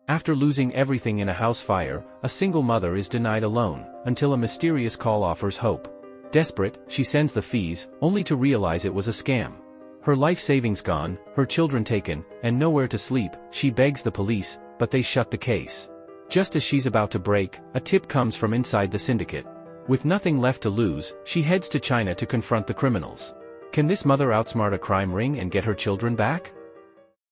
After losing everything in a house fire, a single mother is denied a loan, until a mysterious call offers hope. Desperate, she sends the fees, only to realize it was a scam. Her life savings gone, her children taken, and nowhere to sleep. She begs the police, but they shut the case. Just as she's about to break, a tip comes from inside the syndicate. With nothing left to lose, she heads to China to confront the criminals. Can this mother outsmart a crime ring and get her children back?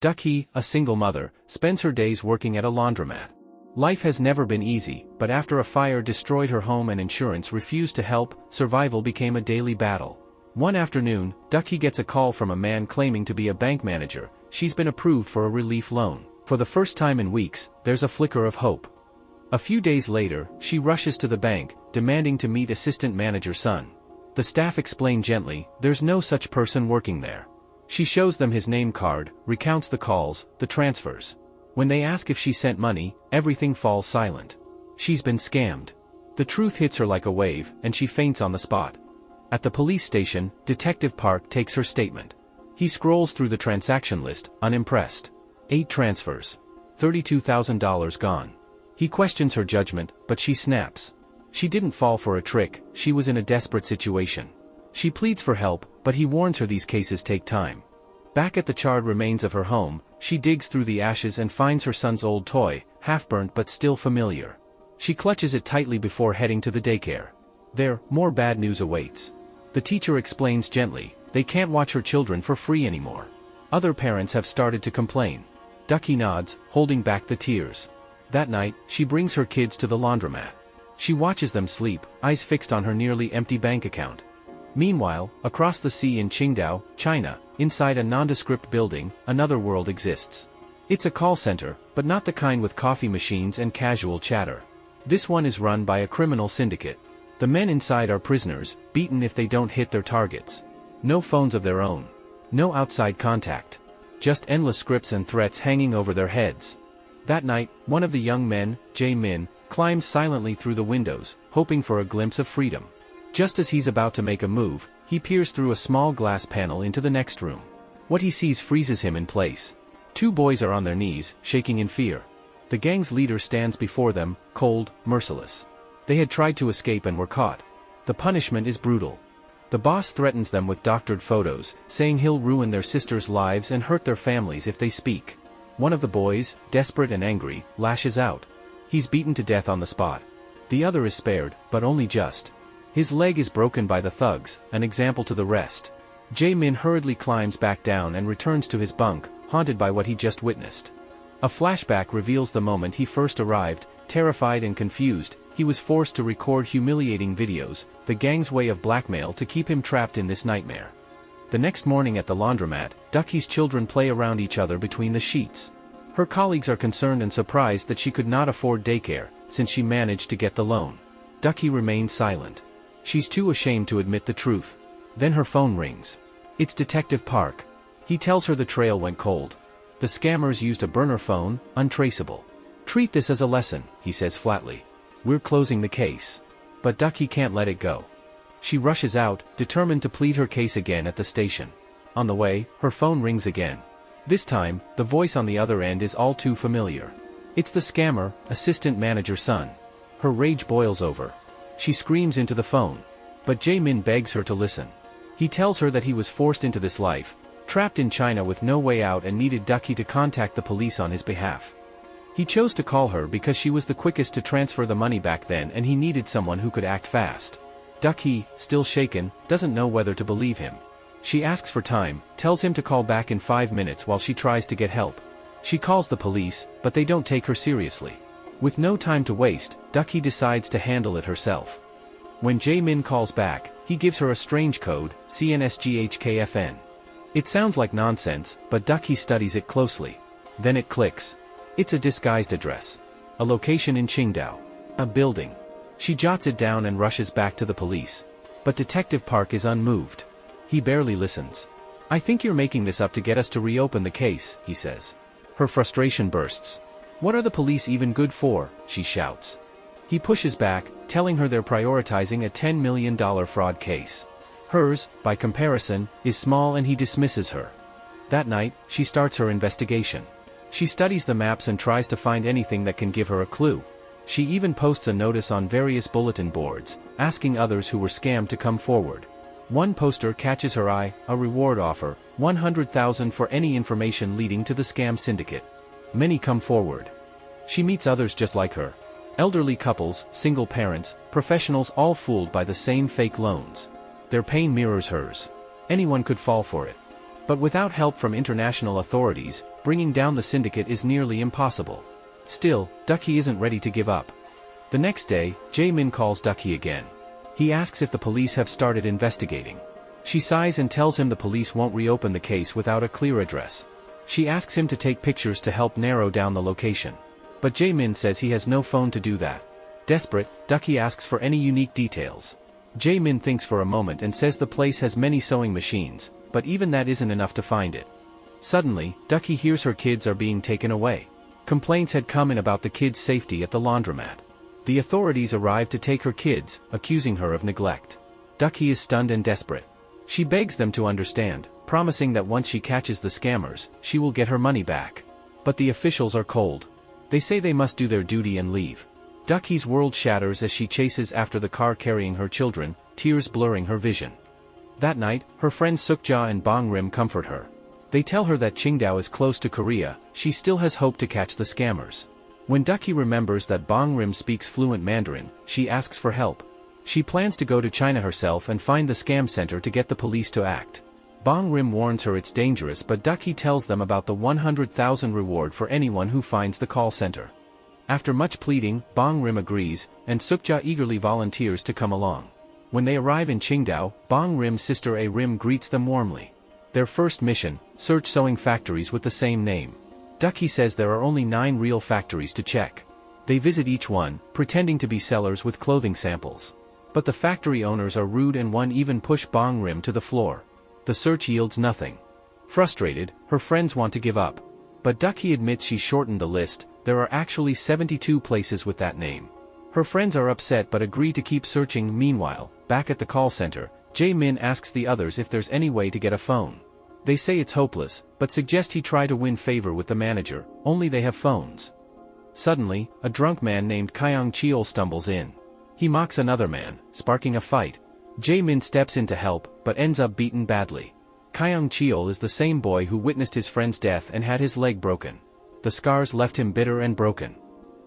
Ducky, a single mother, spends her days working at a laundromat. Life has never been easy, but after a fire destroyed her home and insurance refused to help, survival became a daily battle. One afternoon, Ducky gets a call from a man claiming to be a bank manager. She's been approved for a relief loan. For the first time in weeks, there's a flicker of hope. A few days later, she rushes to the bank, demanding to meet assistant manager's son. The staff explain gently, there's no such person working there. She shows them his name card, recounts the calls, the transfers. When they ask if she sent money, everything falls silent. She's been scammed. The truth hits her like a wave, and she faints on the spot. At the police station, Detective Park takes her statement. He scrolls through the transaction list, unimpressed. 8 transfers. $32,000 gone. He questions her judgment, but she snaps. She didn't fall for a trick, she was in a desperate situation. She pleads for help, but he warns her these cases take time. Back at the charred remains of her home, she digs through the ashes and finds her son's old toy, half-burnt but still familiar. She clutches it tightly before heading to the daycare. There, more bad news awaits. The teacher explains gently, they can't watch her children for free anymore. Other parents have started to complain. Ducky nods, holding back the tears. That night, she brings her kids to the laundromat. She watches them sleep, eyes fixed on her nearly empty bank account. Meanwhile, across the sea in Qingdao, China, inside a nondescript building, another world exists. It's a call center, but not the kind with coffee machines and casual chatter. This one is run by a criminal syndicate. The men inside are prisoners, beaten if they don't hit their targets. No phones of their own. No outside contact. Just endless scripts and threats hanging over their heads. That night, one of the young men, Jae-min, climbs silently through the windows, hoping for a glimpse of freedom. Just as he's about to make a move, he peers through a small glass panel into the next room. What he sees freezes him in place. 2 boys are on their knees, shaking in fear. The gang's leader stands before them, cold, merciless. They had tried to escape and were caught. The punishment is brutal. The boss threatens them with doctored photos, saying he'll ruin their sisters' lives and hurt their families if they speak. One of the boys, desperate and angry, lashes out. He's beaten to death on the spot. The other is spared, but only just. His leg is broken by the thugs, an example to the rest. Jae-min hurriedly climbs back down and returns to his bunk, haunted by what he just witnessed. A flashback reveals the moment he first arrived. Terrified and confused, he was forced to record humiliating videos, the gang's way of blackmail to keep him trapped in this nightmare. The next morning at the laundromat, Ducky's children play around each other between the sheets. Her colleagues are concerned and surprised that she could not afford daycare, since she managed to get the loan. Ducky remains silent. She's too ashamed to admit the truth. Then her phone rings. It's Detective Park. He tells her the trail went cold. The scammers used a burner phone, untraceable. Treat this as a lesson, he says flatly. We're closing the case. But Ducky can't let it go. She rushes out, determined to plead her case again at the station. On the way, her phone rings again. This time, the voice on the other end is all too familiar. It's the scammer, assistant manager's son. Her rage boils over. She screams into the phone. But Jae-min begs her to listen. He tells her that he was forced into this life, trapped in China with no way out, and needed Ducky to contact the police on his behalf. He chose to call her because she was the quickest to transfer the money back then, and he needed someone who could act fast. Ducky, still shaken, doesn't know whether to believe him. She asks for time, tells him to call back in 5 minutes while she tries to get help. She calls the police, but they don't take her seriously. With no time to waste, Ducky decides to handle it herself. When Jae-min calls back, he gives her a strange code, CNSGHKFN. It sounds like nonsense, but Ducky studies it closely. Then it clicks. It's a disguised address. A location in Qingdao. A building. She jots it down and rushes back to the police. But Detective Park is unmoved. He barely listens. I think you're making this up to get us to reopen the case, he says. Her frustration bursts. What are the police even good for, she shouts. He pushes back, telling her they're prioritizing a $10 million fraud case. Hers, by comparison, is small, and he dismisses her. That night, she starts her investigation. She studies the maps and tries to find anything that can give her a clue. She even posts a notice on various bulletin boards, asking others who were scammed to come forward. One poster catches her eye, a reward offer, 100,000 for any information leading to the scam syndicate. Many come forward. She meets others just like her. Elderly couples, single parents, professionals, all fooled by the same fake loans. Their pain mirrors hers. Anyone could fall for it. But without help from international authorities, bringing down the syndicate is nearly impossible. Still, Ducky isn't ready to give up. The next day, Jae-min calls Ducky again. He asks if the police have started investigating. She sighs and tells him the police won't reopen the case without a clear address. She asks him to take pictures to help narrow down the location. But Jae-min says he has no phone to do that. Desperate, Ducky asks for any unique details. Jae-min thinks for a moment and says the place has many sewing machines, but even that isn't enough to find it. Suddenly, Ducky hears her kids are being taken away. Complaints had come in about the kids' safety at the laundromat. The authorities arrive to take her kids, accusing her of neglect. Ducky is stunned and desperate. She begs them to understand, promising that once she catches the scammers, she will get her money back. But the officials are cold. They say they must do their duty and leave. Ducky's world shatters as she chases after the car carrying her children, tears blurring her vision. That night, her friends Sukja and Bong-rim comfort her. They tell her that Qingdao is close to Korea. She still has hope to catch the scammers. When Ducky remembers that Bong-rim speaks fluent Mandarin, she asks for help. She plans to go to China herself and find the scam center to get the police to act. Bong-rim warns her it's dangerous, but Ducky tells them about the 100,000 reward for anyone who finds the call center. After much pleading, Bong-rim agrees, and Sukja eagerly volunteers to come along. When they arrive in Qingdao, Bong-rim's sister A-rim greets them warmly. Their first mission, search sewing factories with the same name. Ducky says there are only 9 real factories to check. They visit each one, pretending to be sellers with clothing samples. But the factory owners are rude and one even pushed Bong-rim to the floor. The search yields nothing. Frustrated, her friends want to give up. But Ducky admits she shortened the list. There are actually 72 places with that name. Her friends are upset but agree to keep searching. Meanwhile, back at the call center, Jae-min asks the others if there's any way to get a phone. They say it's hopeless, but suggest he try to win favor with the manager, only they have phones. Suddenly, a drunk man named Kyung Cheol stumbles in. He mocks another man, sparking a fight. Jae-min steps in to help, but ends up beaten badly. Kyung Cheol is the same boy who witnessed his friend's death and had his leg broken. The scars left him bitter and broken.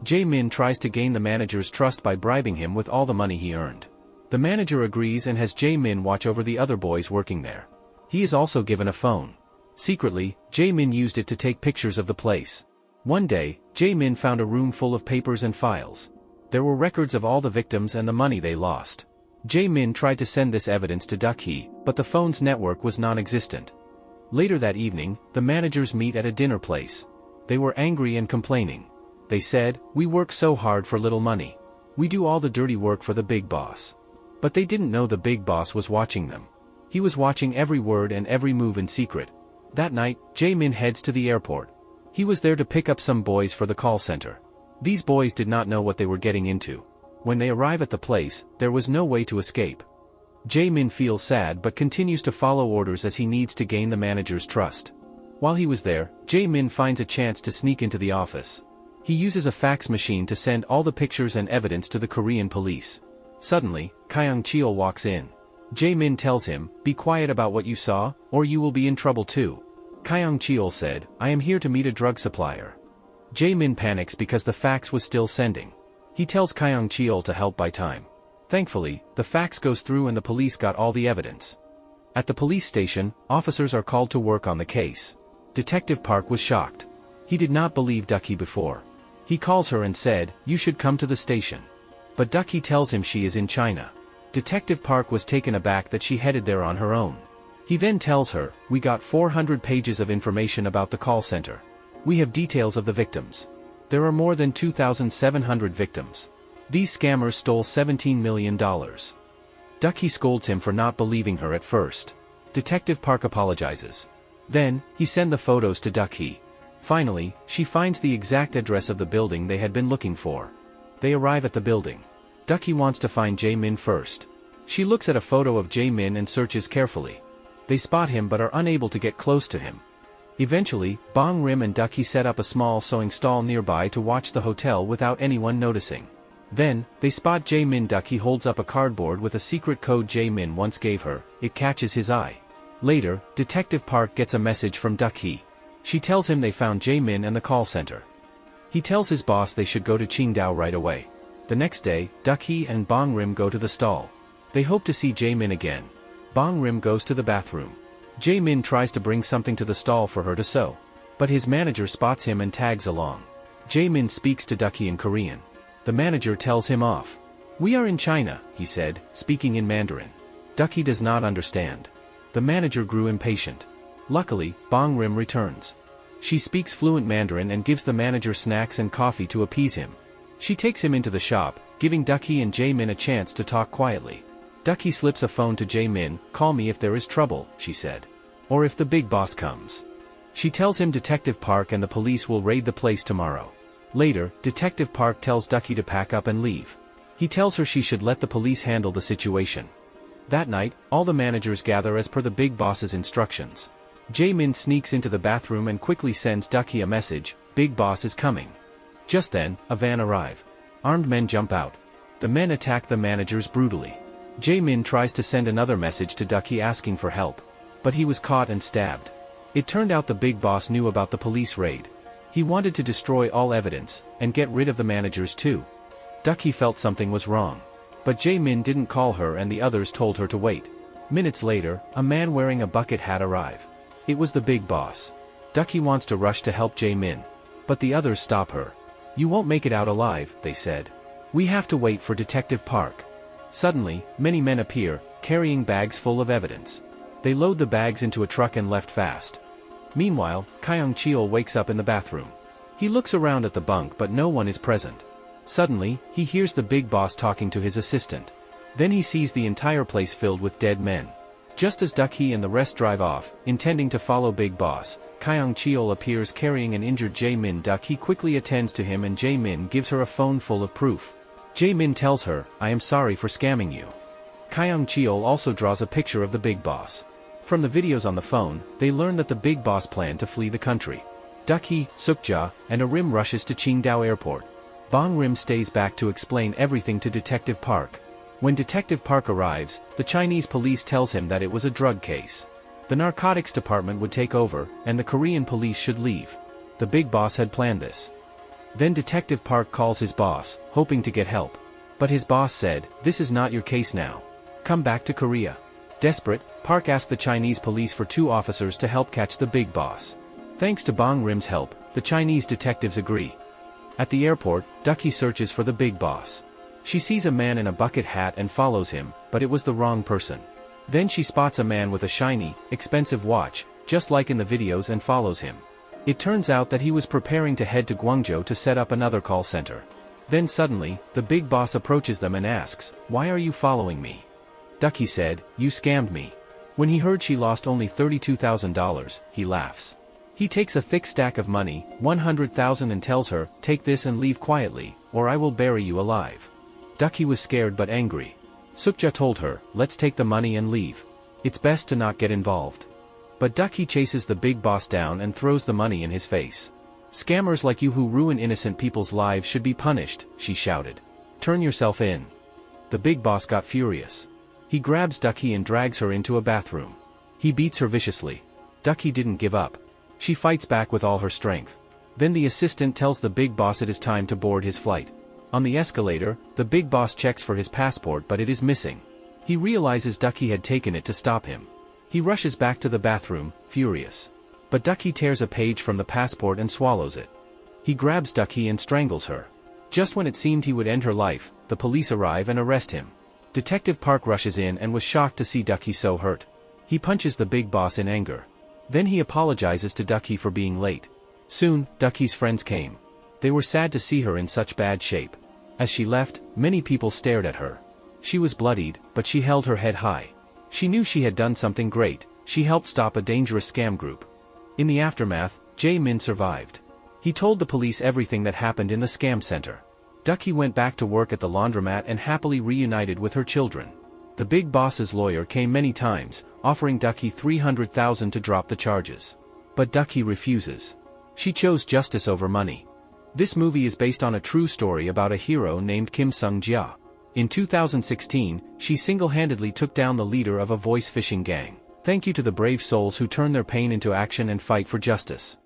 Jae-min tries to gain the manager's trust by bribing him with all the money he earned. The manager agrees and has Jae-min watch over the other boys working there. He is also given a phone. Secretly, Jae-min used it to take pictures of the place. One day, Jae-min found a room full of papers and files. There were records of all the victims and the money they lost. Jae-min tried to send this evidence to Ducky, but the phone's network was non-existent. Later that evening, the managers meet at a dinner place. They were angry and complaining. They said, "We work so hard for little money. We do all the dirty work for the big boss." But they didn't know the big boss was watching them. He was watching every word and every move in secret. That night, Jae-min heads to the airport. He was there to pick up some boys for the call center. These boys did not know what they were getting into. When they arrive at the place, there was no way to escape. Jae-min feels sad but continues to follow orders as he needs to gain the manager's trust. While he was there, Jae-min finds a chance to sneak into the office. He uses a fax machine to send all the pictures and evidence to the Korean police. Suddenly, Kyung Cheol walks in. Jae-min tells him, "Be quiet about what you saw, or you will be in trouble too." Kyung Cheol said, "I am here to meet a drug supplier." Jae-min panics because the fax was still sending. He tells Kyung Cheol to help buy time. Thankfully, the fax goes through and the police got all the evidence. At the police station, officers are called to work on the case. Detective Park was shocked. He did not believe Ducky before. He calls her and said, "You should come to the station." But Ducky tells him she is in China. Detective Park was taken aback that she headed there on her own. He then tells her, "We got 400 pages of information about the call center. We have details of the victims. There are more than 2,700 victims. These scammers stole $17 million. Ducky scolds him for not believing her at first. Detective Park apologizes. Then, he sends the photos to Ducky. Finally, she finds the exact address of the building they had been looking for. They arrive at the building. Ducky wants to find Jae-min first. She looks at a photo of Jae-min and searches carefully. They spot him but are unable to get close to him. Eventually, Bong Rim and Ducky set up a small sewing stall nearby to watch the hotel without anyone noticing. Then, they spot Jae-min. Ducky holds up a cardboard with a secret code Jae-min once gave her. It catches his eye. Later, Detective Park gets a message from Ducky. She tells him they found Jae-min and the call center. He tells his boss they should go to Qingdao right away. The next day, Ducky and Bong Rim go to the stall. They hope to see Jae-min again. Bong Rim goes to the bathroom. Jae-min tries to bring something to the stall for her to sew. But his manager spots him and tags along. Jae-min speaks to Ducky in Korean. The manager tells him off. "We are in China," he said, speaking in Mandarin. Ducky does not understand. The manager grew impatient. Luckily, Bong Rim returns. She speaks fluent Mandarin and gives the manager snacks and coffee to appease him. She takes him into the shop, giving Ducky and Jae-min a chance to talk quietly. Ducky slips a phone to Jae-min. "Call me if there is trouble," she said. "Or if the big boss comes." She tells him Detective Park and the police will raid the place tomorrow. Later, Detective Park tells Ducky to pack up and leave. He tells her she should let the police handle the situation. That night, all the managers gather as per the big boss's instructions. Jae-min sneaks into the bathroom and quickly sends Ducky a message, "Big boss is coming." Just then, a van arrives. Armed men jump out. The men attack the managers brutally. Jae-min tries to send another message to Ducky asking for help. But he was caught and stabbed. It turned out the big boss knew about the police raid. He wanted to destroy all evidence, and get rid of the managers too. Ducky felt something was wrong. But Jae-min didn't call her and the others told her to wait. Minutes later, a man wearing a bucket hat arrived. It was the big boss. Ducky wants to rush to help Jae-min. But the others stop her. "You won't make it out alive," they said. "We have to wait for Detective Park." Suddenly, many men appear, carrying bags full of evidence. They load the bags into a truck and left fast. Meanwhile, Kyung-cheol wakes up in the bathroom. He looks around at the bunk but no one is present. Suddenly, he hears the big boss talking to his assistant. Then he sees the entire place filled with dead men. Just as Ducky and the rest drive off, intending to follow Big Boss, Kyung-cheol appears carrying an injured Jae-min. Ducky quickly attends to him and Jae-min gives her a phone full of proof. Jae-min tells her, "I am sorry for scamming you." Kyung-cheol also draws a picture of the Big Boss. From the videos on the phone, they learn that the Big Boss planned to flee the country. Ducky, Sukja, and Arim rushes to Qingdao Airport. Bong Rim stays back to explain everything to Detective Park. When Detective Park arrives, the Chinese police tells him that it was a drug case. The narcotics department would take over, and the Korean police should leave. The Big Boss had planned this. Then Detective Park calls his boss, hoping to get help. But his boss said, "This is not your case now. Come back to Korea." Desperate, Park asked the Chinese police for 2 officers to help catch the Big Boss. Thanks to Bong Rim's help, the Chinese detectives agree. At the airport, Ducky searches for the Big Boss. She sees a man in a bucket hat and follows him, but it was the wrong person. Then she spots a man with a shiny, expensive watch, just like in the videos, and follows him. It turns out that he was preparing to head to Guangzhou to set up another call center. Then suddenly, the Big Boss approaches them and asks, "Why are you following me?" Ducky said, "You scammed me." When he heard she lost only $32,000, he laughs. He takes a thick stack of money, 100,000, and tells her, "Take this and leave quietly, or I will bury you alive." Ducky was scared but angry. Sukja told her, "Let's take the money and leave. It's best to not get involved." But Ducky chases the Big Boss down and throws the money in his face. "Scammers like you who ruin innocent people's lives should be punished," she shouted. "Turn yourself in." The Big Boss got furious. He grabs Ducky and drags her into a bathroom. He beats her viciously. Ducky didn't give up. She fights back with all her strength. Then the assistant tells the Big Boss it is time to board his flight. On the escalator, the Big Boss checks for his passport but it is missing. He realizes Ducky had taken it to stop him. He rushes back to the bathroom, furious. But Ducky tears a page from the passport and swallows it. He grabs Ducky and strangles her. Just when it seemed he would end her life, the police arrive and arrest him. Detective Park rushes in and was shocked to see Ducky so hurt. He punches the Big Boss in anger. Then he apologizes to Ducky for being late. Soon, Ducky's friends came. They were sad to see her in such bad shape. As she left, many people stared at her. She was bloodied, but she held her head high. She knew she had done something great. She helped stop a dangerous scam group. In the aftermath, Jae-min survived. He told the police everything that happened in the scam center. Ducky went back to work at the laundromat and happily reunited with her children. The Big Boss's lawyer came many times, offering Ducky 300,000 to drop the charges. But Ducky refuses. She chose justice over money. This movie is based on a true story about a hero named Kim Sung-jia. In 2016, she single-handedly took down the leader of a voice phishing gang. Thank you to the brave souls who turn their pain into action and fight for justice.